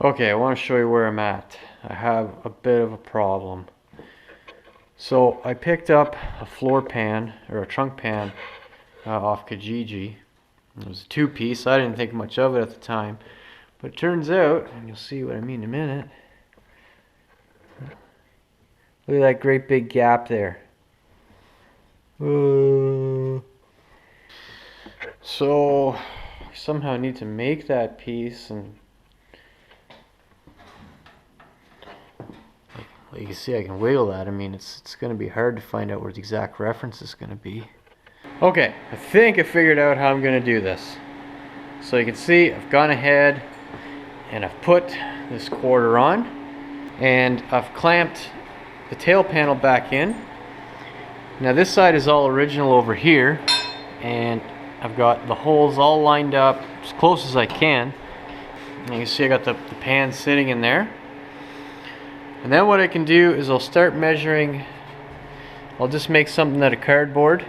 Okay, I want to show you where I'm at. I have a bit of a problem. So I picked up a floor pan, or a trunk pan, off Kijiji. It was a two-piece. I didn't think much of it at the time. But it turns out, and you'll see what I mean in a minute, look at that great big gap there. So I somehow need to make that piece, and you can see I can wiggle that. I mean, it's going to be hard to find out where the exact reference is going to be. Okay, I think I figured out how I'm going to do this. So you can see I've gone ahead and I've put this quarter on, and I've clamped the tail panel back in. Now this side is all original over here, and I've got the holes all lined up as close as I can. And you can see I got the pan sitting in there. And then what I can do is I'll start measuring. I'll just make something out of cardboard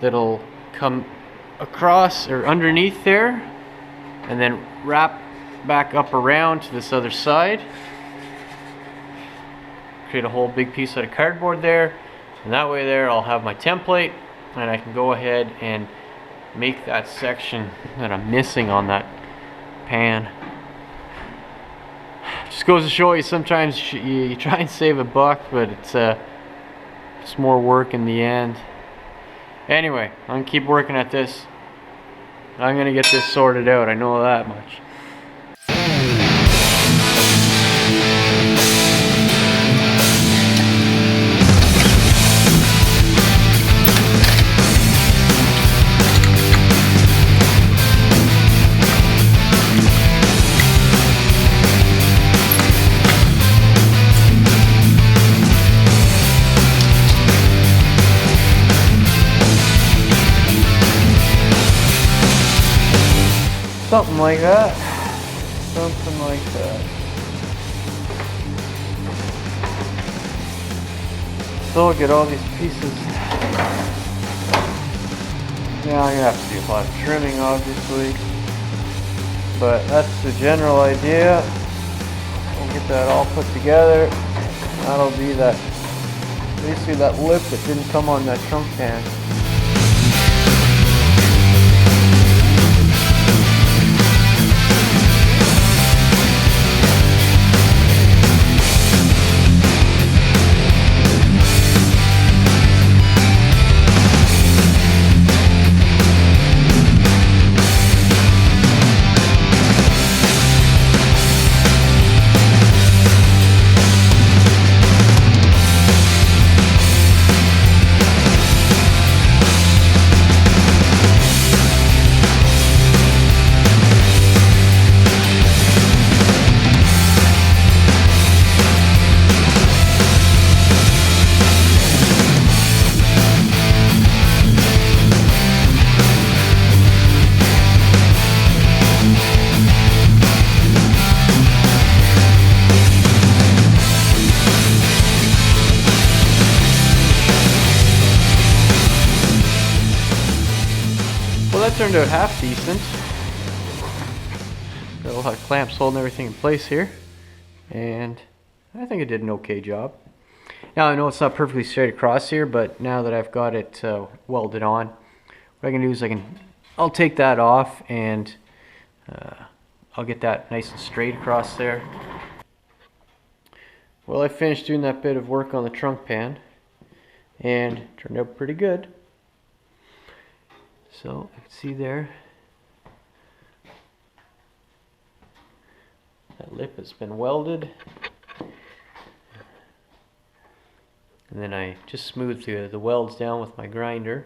that'll come across or underneath there, and then wrap back up around to this other side. Create a whole big piece out of cardboard there, and that way there I'll have my template, and I can go ahead and make that section that I'm missing on that pan. Just goes to show you, sometimes you try and save a buck, but it's more work in the end. Anyway, I'm gonna keep working at this. I'm gonna get this sorted out, I know that much. Something like that. Something like that. So I'll get all these pieces. Now I'm gonna have to do a lot of trimming, obviously. But that's the general idea. We'll get that all put together. That'll be that, basically that lip that didn't come on that trunk pan. That turned out half decent. Got a lot of clamps holding everything in place here, and I think it did an okay job. Now I know it's not perfectly straight across here, but now that I've got it welded on, what I can do is I'll take that off, and I'll get that nice and straight across there. Well, I finished doing that bit of work on the trunk pan, and it turned out pretty good. So you can see there, that lip has been welded, and then I just smoothed the welds down with my grinder.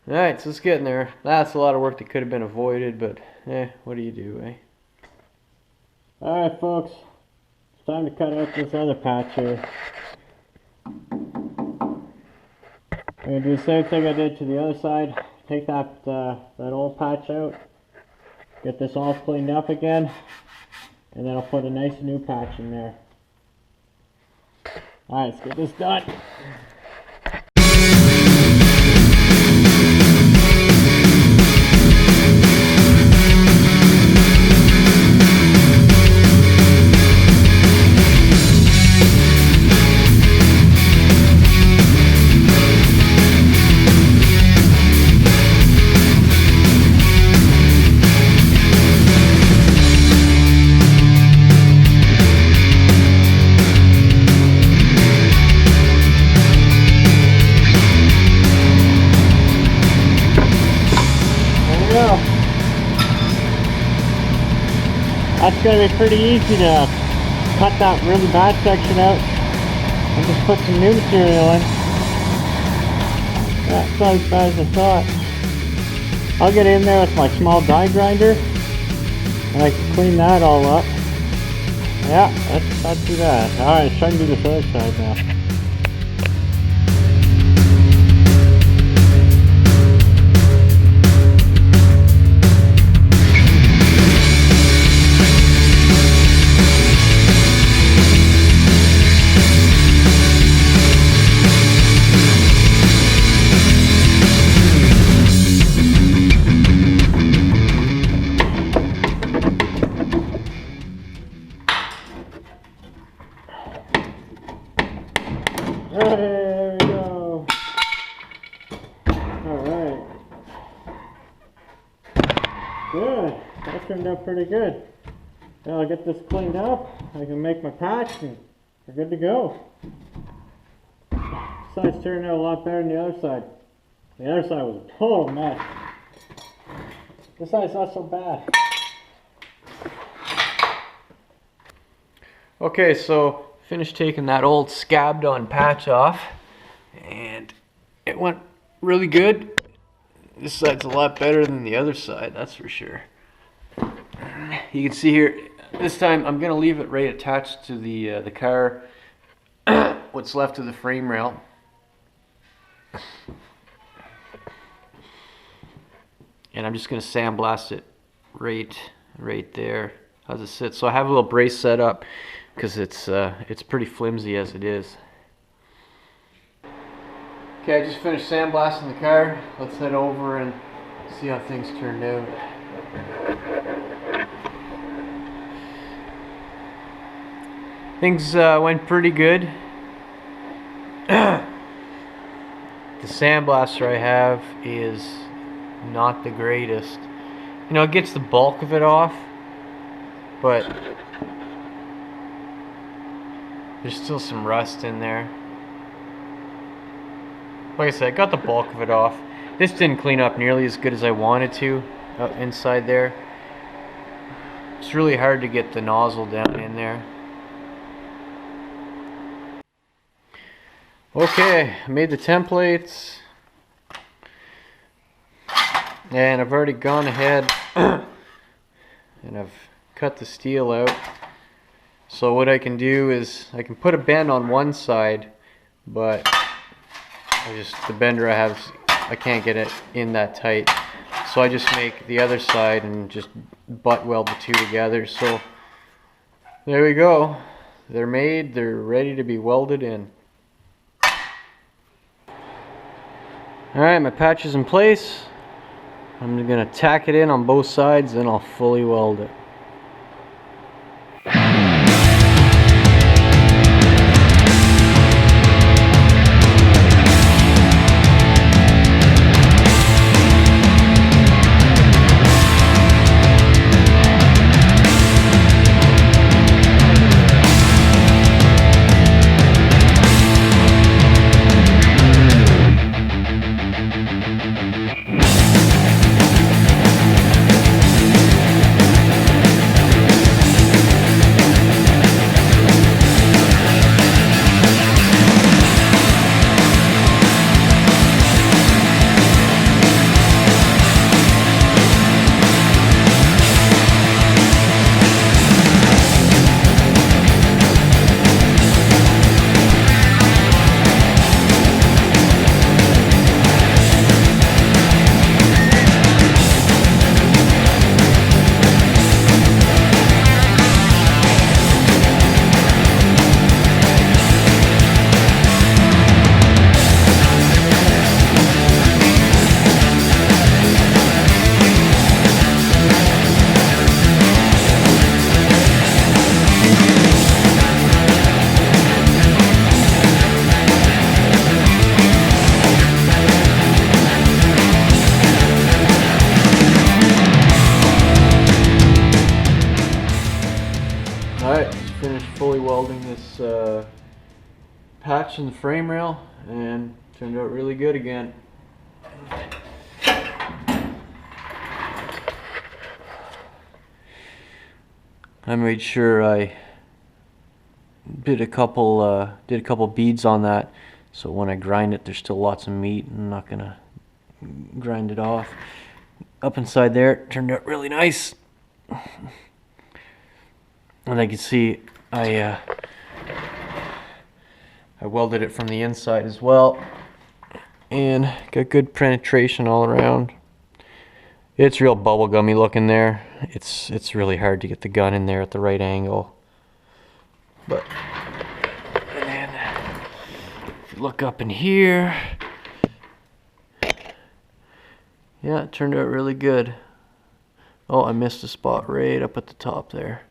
Alright, so it's getting there. That's a lot of work that could have been avoided, but what do you do, eh? Alright folks, it's time to cut out this other patch here. I'm going to do the same thing I did to the other side. Take that old patch out, get this all cleaned up again, and then I'll put a nice new patch in there. Alright, let's get this done. That's going to be pretty easy to cut that really bad section out and just put some new material in. That's not as bad as I thought. I'll get in there with my small die grinder and I can clean that all up. Yeah, that's not too bad. Alright, let's try to do this other side now. There we go. Alright. Good. That turned out pretty good. Now I'll get this cleaned up. I can make my patch and we're good to go. This side's turned out a lot better than the other side. The other side was a total mess. This side's not so bad. Okay, so finished taking that old scabbed on patch off and it went really good. This side's a lot better than the other side, that's for sure. You can see here, this time I'm gonna leave it right attached to the car, what's left of the frame rail. And I'm just gonna sandblast it right there as it sits. So I have a little brace set up because it's pretty flimsy as it is. Okay, I just finished sandblasting the car. Let's head over and see how things turned out. Things went pretty good. The sandblaster I have is not the greatest. You know, it gets the bulk of it off, but there's still some rust in there. Like I said, I got the bulk of it off. This didn't clean up nearly as good as I wanted to inside there. It's really hard to get the nozzle down in there. Okay, I made the templates. And I've already gone ahead and I've cut the steel out. So what I can do is I can put a bend on one side, but the bender I have, I can't get it in that tight. So I just make the other side and just butt weld the two together. So there we go. They're made, they're ready to be welded in. Alright, my patch is in place. I'm going to tack it in on both sides, then I'll fully weld it. Fully welding this patch in the frame rail, and turned out really good again. I made sure I did a couple beads on that, so when I grind it, there's still lots of meat. I'm not gonna grind it off. Up inside there, it turned out really nice. And I can see I welded it from the inside as well, and got good penetration all around. It's real bubblegummy looking there. It's really hard to get the gun in there at the right angle. But and then if you look up in here, yeah, it turned out really good. Oh, I missed a spot right up at the top there.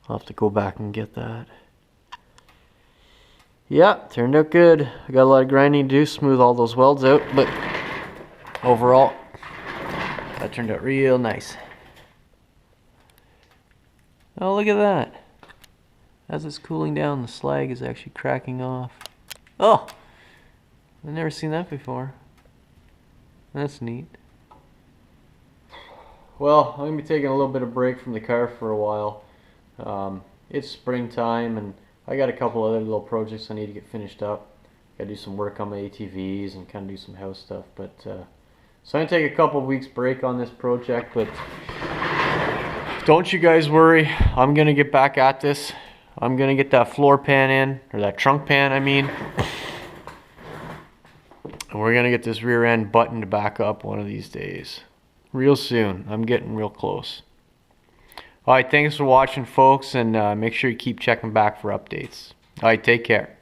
I'll have to go back and get that. Yeah, turned out good. I got a lot of grinding to do, smooth all those welds out, but overall, that turned out real nice. Oh, look at that. As it's cooling down, the slag is actually cracking off. Oh, I've never seen that before. That's neat. Well, I'm going to be taking a little bit of break from the car for a while. It's springtime, and I got a couple other little projects I need to get finished up. Got to do some work on my ATVs and kind of do some house stuff. But so I'm going to take a couple of weeks break on this project, but don't you guys worry. I'm going to get back at this. I'm going to get that floor pan in, or that trunk pan, I mean. And we're going to get this rear end buttoned back up one of these days. Real soon. I'm getting real close. Alright, thanks for watching, folks, and make sure you keep checking back for updates. Alright, take care.